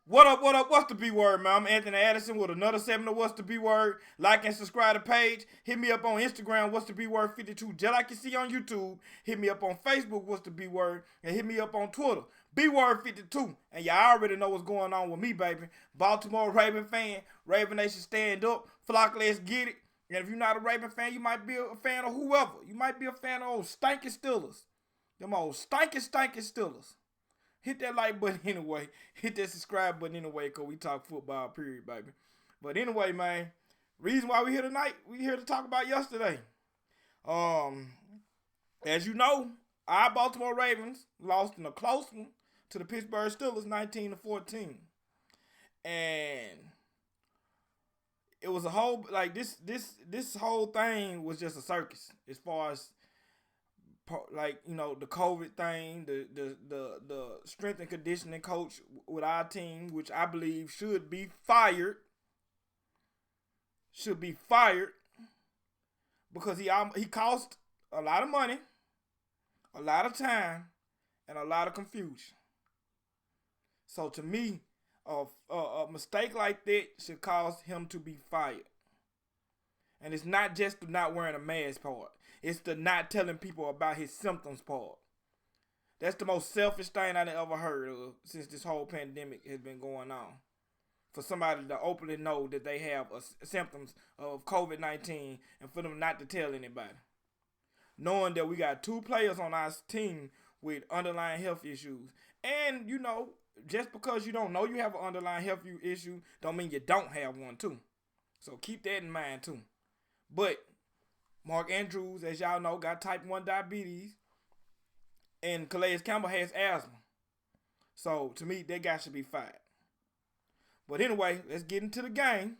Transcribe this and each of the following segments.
What up, what up, what's the B word, man? I'm Anthony Addison with another 7 of What's the B word. Like and subscribe to the page. Hit me up on Instagram, What's the B word 52. Just like you see on YouTube. Hit me up on Facebook, What's the B word. And hit me up on Twitter, B word 52. And y'all already know what's going on with me, baby. Baltimore Raven fan. Raven Nation stand up. Flock, let's get it. And if you're not a Raven fan, you might be a fan of whoever. You might be a fan of old stinking Steelers. Them old stinking Steelers. Hit that like button anyway. Hit that subscribe button anyway, because we talk football, period, baby. But anyway, man, reason why we here tonight, we here to talk about yesterday. Um, as you know, our Baltimore Ravens lost in a close one to the Pittsburgh Steelers 19-14. And it was a whole, like, this whole thing was just a circus as far as, like, you know, the COVID thing, the strength and conditioning coach with our team, which I believe should be fired, because he cost a lot of money, a lot of time, and a lot of confusion. So to me, a mistake like that should cause him to be fired. And it's not just the not wearing a mask part. It's the not telling people about his symptoms part. That's the most selfish thing I've ever heard of since this whole pandemic has been going on. For somebody to openly know that they have symptoms of COVID-19 and for them not to tell anybody. Knowing that we got 2 players on our team with underlying health issues. And, you know, just because you don't know you have an underlying health issue don't mean you don't have one too. So keep that in mind too. But Mark Andrews, as y'all know, got type 1 diabetes. And Calais Campbell has asthma. So, to me, that guy should be fired. But anyway, let's get into the game.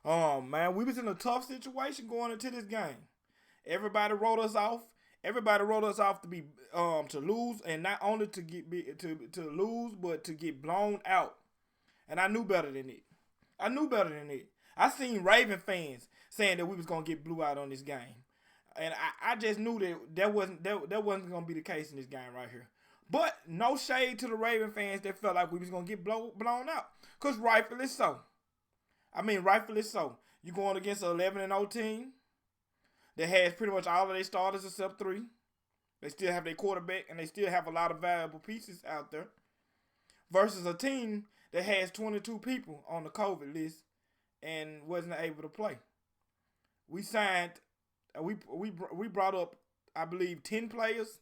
Man, we was in a tough situation going into this game. Everybody wrote us off. Everybody wrote us off to be to lose, and not only to to lose, but to get blown out. And I knew better than it. I seen Raven fans saying that we was gonna get blew out on this game, and I just knew that wasn't gonna be the case in this game right here. But no shade to the Raven fans that felt like we was gonna get blown out, cause rightfully so. Rightfully so. You going against an 11-0 team that has pretty much all of their starters except 3. They still have their quarterback, and they still have a lot of valuable pieces out there. Versus a team that has 22 people on the COVID list and wasn't able to play. We signed, we brought up, I believe, 10 players,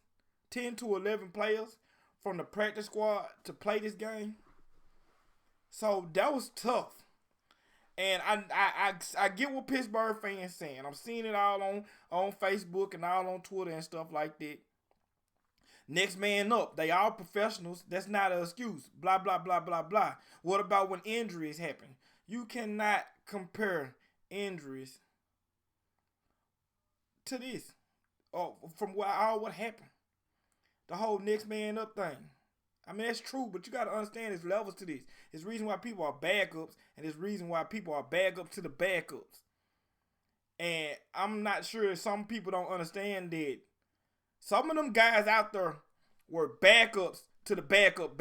10 to 11 players from the practice squad to play this game. So that was tough. And I get what Pittsburgh fans saying. I'm seeing it all on Facebook and all on Twitter and stuff like that. Next man up. They all professionals. That's not an excuse. Blah, blah, blah, blah, blah. What about when injuries happen? You cannot compare injuries to this. Or from what happened. The whole next man up thing. That's true, but you got to understand there's levels to this. There's reason why people are backups, and there's reason why people are backups to the backups. And I'm not sure if some people don't understand that some of them guys out there were backups to the backup.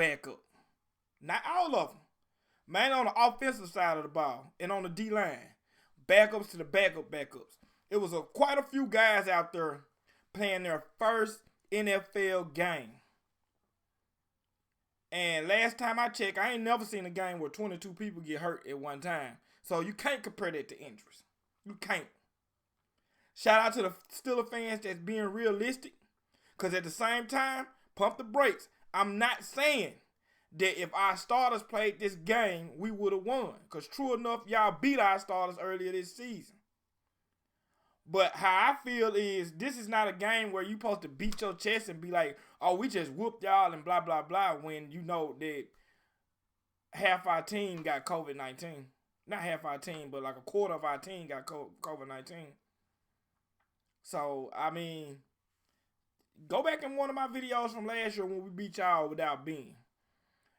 Not all of them. Man, on the offensive side of the ball and on the D-line. Backups to the backups. It was quite a few guys out there playing their first NFL game. And last time I checked, I ain't never seen a game where 22 people get hurt at one time. So you can't compare that to injuries. You can't. Shout out to the Steelers fans that's being realistic. Because at the same time, pump the brakes. I'm not saying that if our starters played this game, we would have won. Because true enough, y'all beat our starters earlier this season. But how I feel is this is not a game where you supposed to beat your chest and be like, oh, we just whooped y'all and blah, blah, blah, when you know that half our team got COVID-19. Not half our team, but like a quarter of our team got COVID-19. So, go back in one of my videos from last year when we beat y'all without being.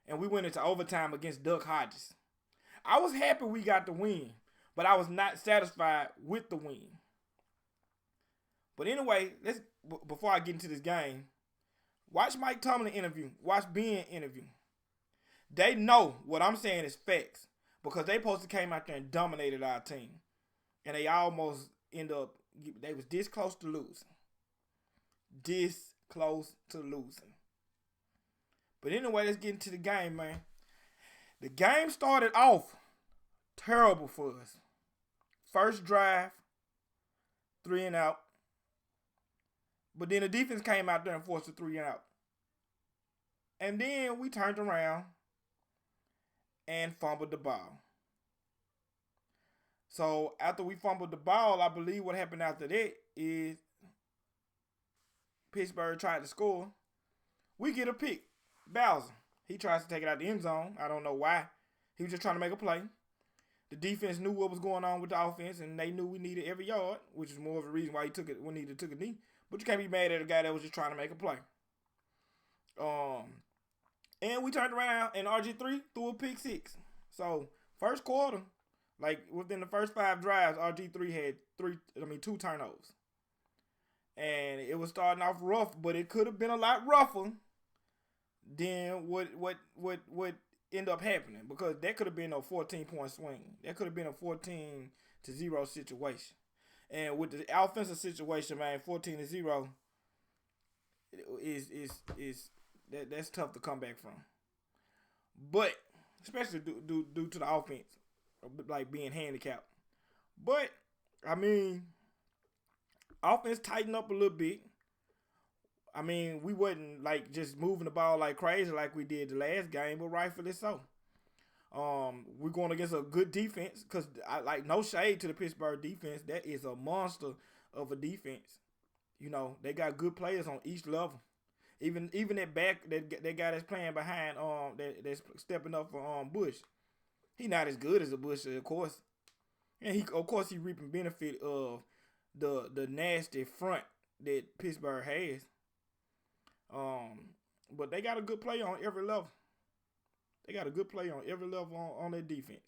And we went into overtime against Duck Hodges. I was happy we got the win, but I was not satisfied with the win. But anyway, before I get into this game, watch Mike Tomlin interview. Watch Ben interview. They know what I'm saying is facts because they supposed to came out there and dominated our team, and they almost end up. They was this close to losing. This close to losing. But anyway, let's get into the game, man. The game started off terrible for us. First drive, 3 and out. But then the defense came out there and forced a 3 and out. And then we turned around and fumbled the ball. So after we fumbled the ball, I believe what happened after that is Pittsburgh tried to score. We get a pick. Bowser. He tries to take it out the end zone. I don't know why. He was just trying to make a play. The defense knew what was going on with the offense, and they knew we needed every yard, which is more of a reason why he took it when he took a knee. But you can't be mad at a guy that was just trying to make a play. And we turned around, and RG3 threw a pick 6. So first quarter, like within the first 5 drives, RG3 had 2 turnovers. And it was starting off rough, but it could have been a lot rougher than what ended up happening, because that could have been a 14-point swing. That could have been a 14-0 situation. And with the offensive situation, man, 14-0 is that's tough to come back from. But especially due to the offense, like being handicapped. But I mean, offense tightened up a little bit. I mean, we wasn't like just moving the ball like crazy like we did the last game, but rightfully so. We're going against a good defense, because I like, no shade to the Pittsburgh defense. That is a monster of a defense. You know, they got good players on each level. Even that back, that guy that's playing behind, that's stepping up for Bush. He not as good as a Bush, of course. And he reaping benefit of the nasty front that Pittsburgh has. But they got a good player on every level. They got a good player on every level on their defense.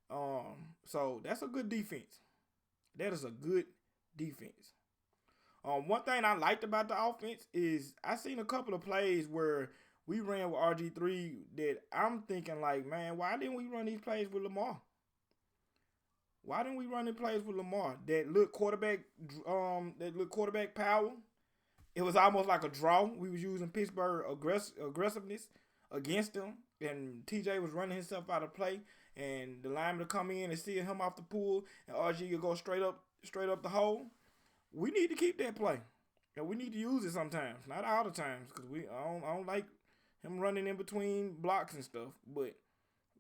So that's a good defense. That is a good defense. One thing I liked about the offense is I seen a couple of plays where we ran with RG3 that I'm thinking like, man, why didn't we run these plays with Lamar? Why didn't we run these plays with Lamar? That look quarterback power. It was almost like a draw. We was using Pittsburgh aggressiveness against them, and TJ was running himself out of play, and the lineman to come in and see him off the pool, and RG will go straight up the hole. We need to keep that play, and we need to use it sometimes, not all the times, because I don't like him running in between blocks and stuff. But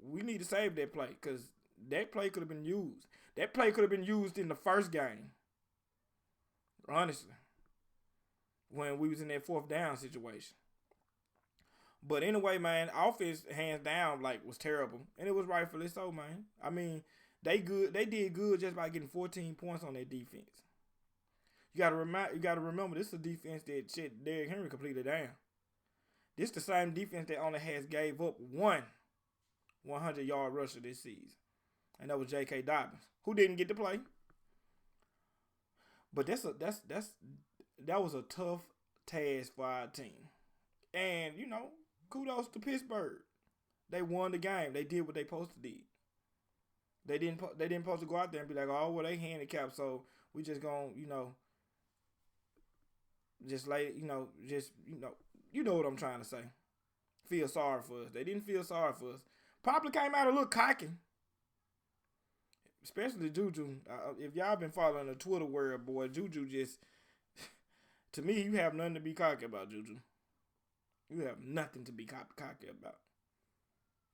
we need to save that play, because that play could have been used. That play could have been used in the first game, honestly, when we was in that 4th down situation. But anyway, man, offense hands down was terrible, and it was rightfully so, man. I mean, they did good just by getting 14 points on their defense. You gotta remember, this is a defense that Derrick Henry completed down. This the same defense that only has gave up one 100-yard rusher this season, and that was J.K. Dobbins, who didn't get to play. But that was a tough task for our team, and kudos to Pittsburgh. They won the game. They did what they supposed to do. They didn't supposed to go out there and be like, oh, well, they handicapped, so we just gonna, just you know what I'm trying to say. Feel sorry for us. They didn't feel sorry for us. Probably came out a little cocky. Especially Juju. If y'all been following the Twitter world, boy, Juju just, to me, you have nothing to be cocky about, Juju. You have nothing to be cocky about.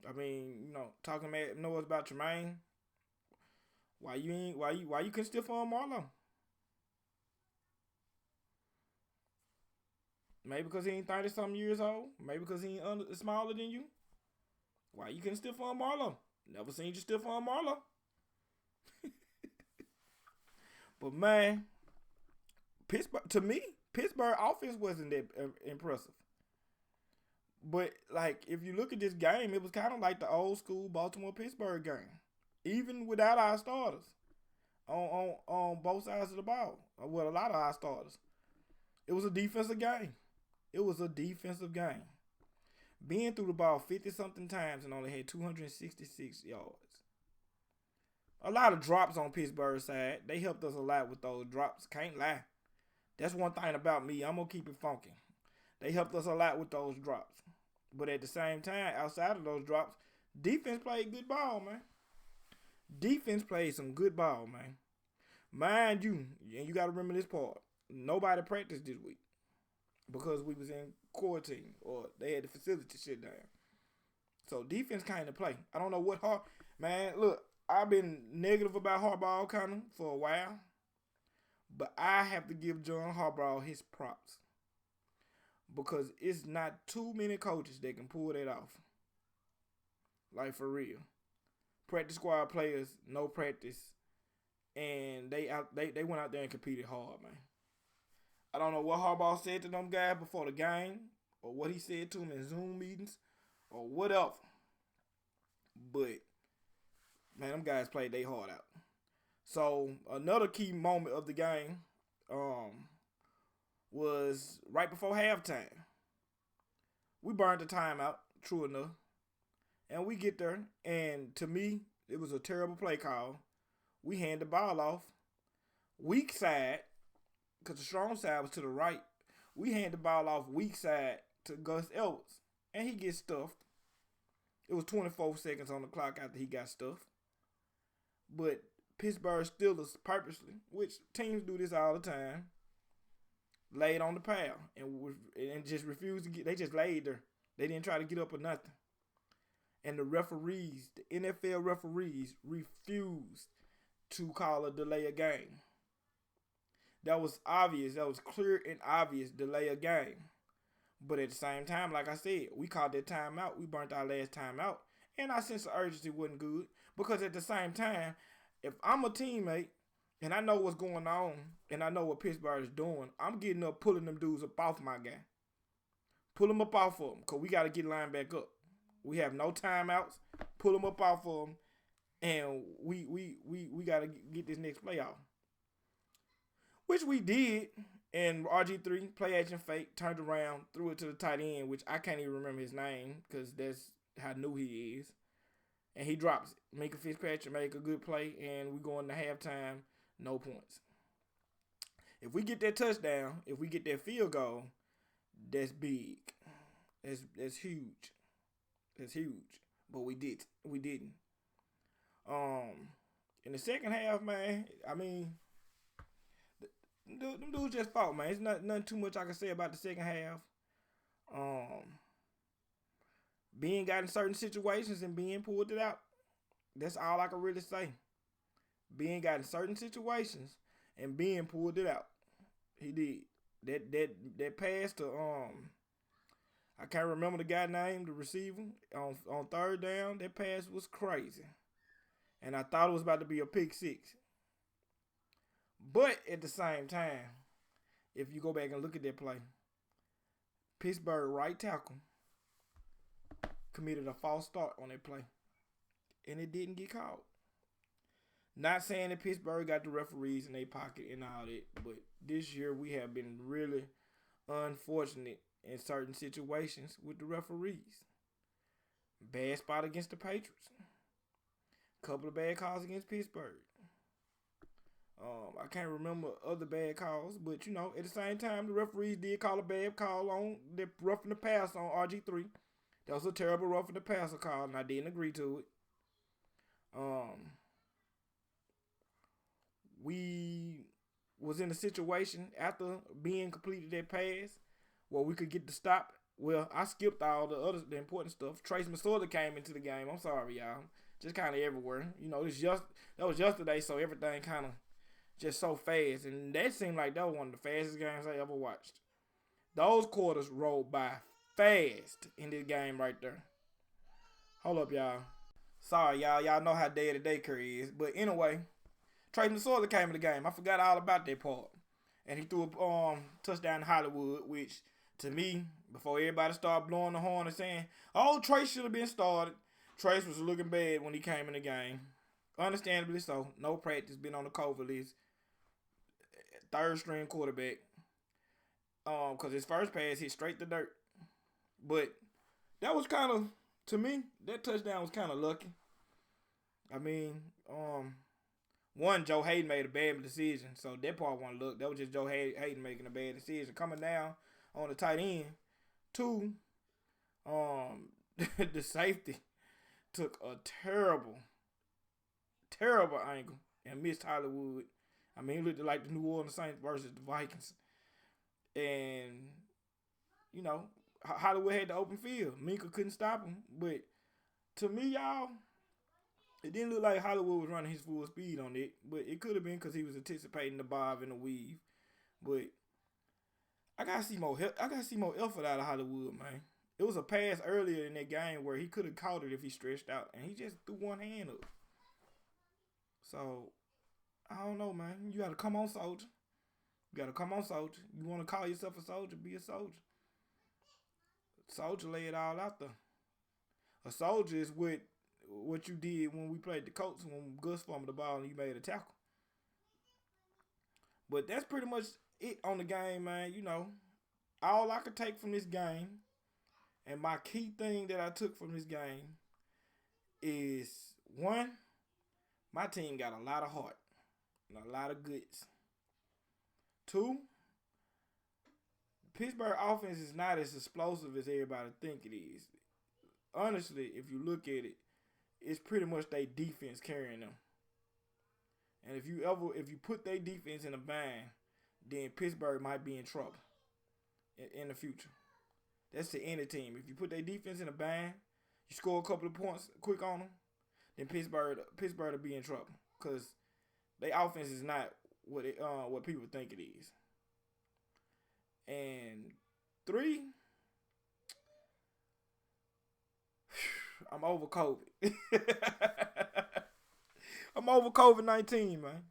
I mean, talking noise about Tremaine. Why you couldn't stiff on Marlo? Maybe because he ain't 30-something years old. Maybe because he ain't smaller than you. Why you couldn't stiff on Marlo? Never seen you stiff on Marlo. But man, Pittsburgh offense wasn't that impressive. But if you look at this game, it was kind of like the old school Baltimore-Pittsburgh game, even without our starters on both sides of the ball. With a lot of our starters, it was a defensive game. Ben threw the ball 50-something times and only had 266 yards. A lot of drops on Pittsburgh's side. They helped us a lot with those drops. Can't lie. That's one thing about me. I'm going to keep it funky. They helped us a lot with those drops. But at the same time, outside of those drops, defense played good ball, man. Defense played some good ball, man. Mind you, and you got to remember this part, nobody practiced this week because we was in quarantine or they had the facility shut down. So defense kind of play. I don't know what man, look, I've been negative about Harbaugh kind of for a while, but I have to give John Harbaugh his props because it's not too many coaches that can pull that off. Like, for real. Practice squad players, no practice, and they went out there and competed hard, man. I don't know what Harbaugh said to them guys before the game or what he said to them in Zoom meetings or whatever. But, man, them guys played their heart out. So, another key moment of the game was right before halftime. We burned the timeout, true enough. And we get there, and to me, it was a terrible play call. We hand the ball off. Weak side, because the strong side was to the right. We hand the ball off weak side to Gus Edwards, and he gets stuffed. It was 24 seconds on the clock after he got stuffed. But Pittsburgh Steelers purposely, which teams do this all the time, laid on the pile and just refused to get. They just laid there. They didn't try to get up or nothing. And the referees, the NFL referees, refused to call a delay of game. That was obvious. That was clear and obvious delay of game. But at the same time, like I said, we called that timeout. We burnt our last timeout. And our sense of urgency wasn't good. Because at the same time, if I'm a teammate and I know what's going on and I know what Pittsburgh is doing, I'm getting up, pulling them dudes up off my guy. Pull them up off of them because we got to get lined back up. We have no timeouts. Pull them up off of them, and we got to get this next play off. Which we did, and RG3, play action fake, turned around, threw it to the tight end, which I can't even remember his name because that's how new he is. And he drops it. Minka Fitzpatrick make a good play, and we go into halftime, no points. If we get that touchdown, if we get that field goal, that's big. That's huge. That's huge. But we didn't. In the second half, man, I mean, them dudes just fought, man. It's nothing too much I can say about the second half. Ben got in certain situations and Ben pulled it out. That's all I can really say. Ben got in certain situations and Ben pulled it out. He did. That pass to I can't remember the guy name, the receiver, on third down. That pass was crazy. And I thought it was about to be a pick six. But at the same time, if you go back and look at that play, Pittsburgh right tackle committed a false start on that play. And it didn't get called. Not saying that Pittsburgh got the referees in their pocket and all that, but this year we have been really unfortunate in certain situations with the referees. Bad spot against the Patriots. Couple of bad calls against Pittsburgh. I can't remember other bad calls, but at the same time, the referees did call a bad call on the roughing the pass on RG3. That was a terrible roughing the passer call, and I didn't agree to it. We was in a situation after being completed that pass where we could get the stop. Well, I skipped all the important stuff. Trace McSorley came into the game. I'm sorry, y'all. Just kind of everywhere. That was yesterday, so everything kind of just so fast. And that seemed like that was one of the fastest games I ever watched. Those quarters rolled by fast in this game right there. Hold up, y'all. Sorry, y'all. Y'all know how day-to-day Curry is. But anyway, Trace McSorley came in the game. I forgot all about that part. And he threw a touchdown to Hollywood, which, to me, before everybody started blowing the horn and saying, oh, Trace should have been started, Trace was looking bad when he came in the game. Understandably so. No practice, been on the COVID list. Third string quarterback. Because his first pass hit straight to dirt. But that was kind of, to me, that touchdown was kind of lucky. I mean, one, Joe Hayden made a bad decision, so that part wasn't luck. That was just Joe Hayden making a bad decision, coming down on the tight end. Two, the safety took a terrible angle and missed Hollywood. I mean, it looked like the New Orleans Saints versus the Vikings. And, you know, Hollywood had the open field. Minkah couldn't stop him. But to me, y'all, it didn't look like Hollywood was running his full speed on it. But it could have been because he was anticipating the bob and the weave. But I gotta see more effort out of Hollywood, man. It was a pass earlier in that game where he could have caught it if he stretched out. And he just threw one hand up. So, I don't know, man. You got to come on, soldier. You want to call yourself a soldier, be a soldier. Soldier lay it all out there. A soldier is what you did when we played the Colts when Gus fumbled the ball and you made a tackle. But that's pretty much it on the game, man. You know, all I could take from this game, and my key thing that I took from this game is, one, my team got a lot of heart and a lot of guts. Two, Pittsburgh offense is not as explosive as everybody think it is. Honestly, if you look at it, it's pretty much their defense carrying them. And if you put their defense in a bind, then Pittsburgh might be in trouble in the future. That's to any team. If you put their defense in a bind, you score a couple of points quick on them, then Pittsburgh will be in trouble because their offense is not what people think it is. And three, I'm over COVID. I'm over COVID-19, man.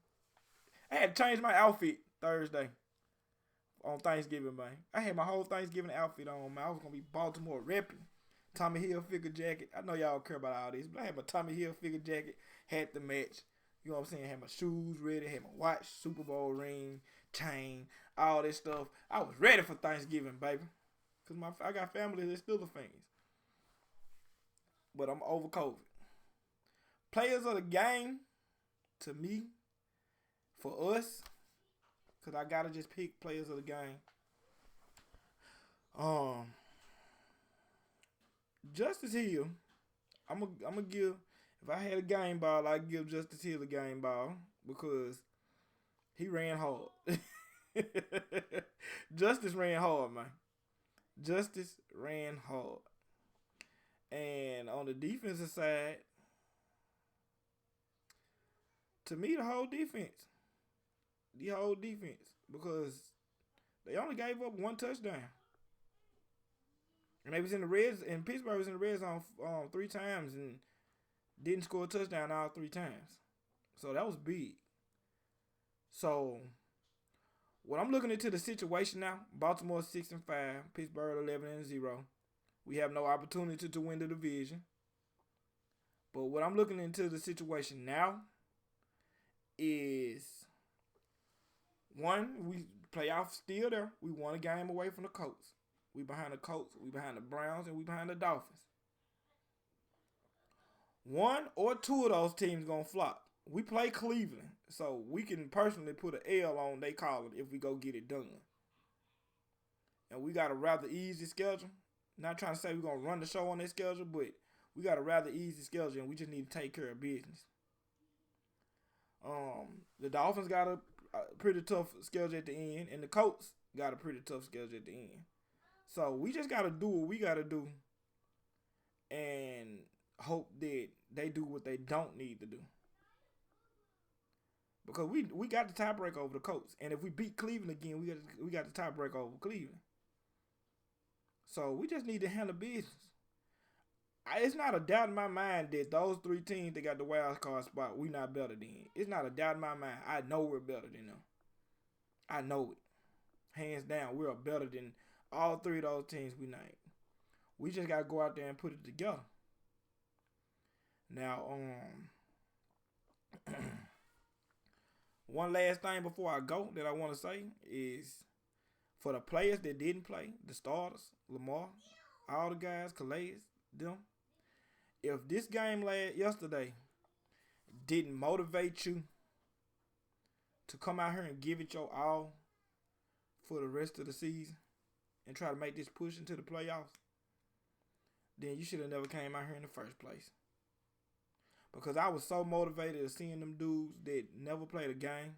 I had to change my outfit Thursday on Thanksgiving, man. I had my whole Thanksgiving outfit on, man. I was going to be Baltimore repping. Tommy Hilfiger jacket. I know y'all care about all this, but I had my Tommy Hilfiger jacket, had the match. You know what I'm saying? Had my shoes ready, had my watch, Super Bowl ring, chain, all this stuff. I was ready for Thanksgiving, baby. Because I got family that's still the fans. But I'm over COVID. Players of the game, to me, for us, because I got to just pick players of the game. Justice Hill, I'm gonna give, if I had a game ball, I'd give Justice Hill a game ball because he ran hard. Justice ran hard, man. Justice ran hard. And on the defensive side, to me, the whole defense, because they only gave up one touchdown. And they was in the reds, and Pittsburgh was in the red zone 3 times and didn't score a touchdown all 3 times. So that was big. So when I'm looking into the situation now, Baltimore 6-5, Pittsburgh 11-0. We have no opportunity to win the division. But what I'm looking into the situation now is, one, we playoffs still there. We won a game away from the Colts. We behind the Colts, we behind the Browns, and we behind the Dolphins. 1 or 2 of those teams gonna flop. We play Cleveland, so we can personally put an L on they column if we go get it done. And we got a rather easy schedule. Not trying to say we're gonna run the show on that schedule, but we got a rather easy schedule, and we just need to take care of business. The Dolphins got a pretty tough schedule at the end, and the Colts got a pretty tough schedule at the end. So we just got to do what we got to do and hope that they do what they don't need to do. Because we got the tiebreaker over the Colts. And if we beat Cleveland again, we got the tiebreaker over Cleveland. So we just need to handle business. It's not a doubt in my mind that those 3 teams that got the wild card spot, we not better than. It's not a doubt in my mind. I know we're better than them. I know it. Hands down, we're better than all 3 of those teams we named. We just got to go out there and put it together. Now, one last thing before I go that I want to say is for the players that didn't play, the starters, Lamar, all the guys, Calais, them. If this game yesterday didn't motivate you to come out here and give it your all for the rest of the season and try to make this push into the playoffs, then you should have never came out here in the first place. Because I was so motivated of seeing them dudes that never played a game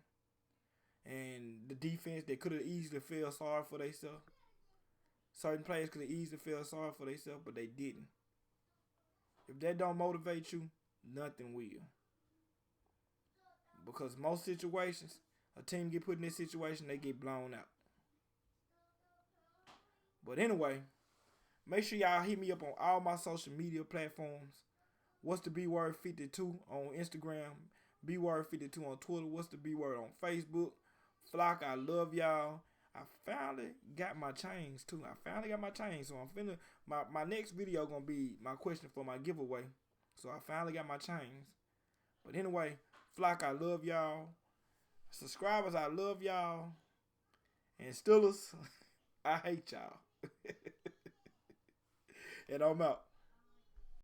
and the defense that could have easily felt sorry for themselves. Certain players could have easily felt sorry for themselves, but they didn't. If that don't motivate you, nothing will. Because most situations, a team get put in this situation, they get blown out. But anyway, make sure y'all hit me up on all my social media platforms. What's the B Word 52 on Instagram? B Word 52 on Twitter. What's the B Word on Facebook? Flock, I love y'all. I finally got my chains too. So I'm finna my next video gonna be my question for my giveaway. So I finally got my chains. But anyway, Flock, I love y'all. Subscribers, I love y'all. And Steelers, I hate y'all. And I'm out.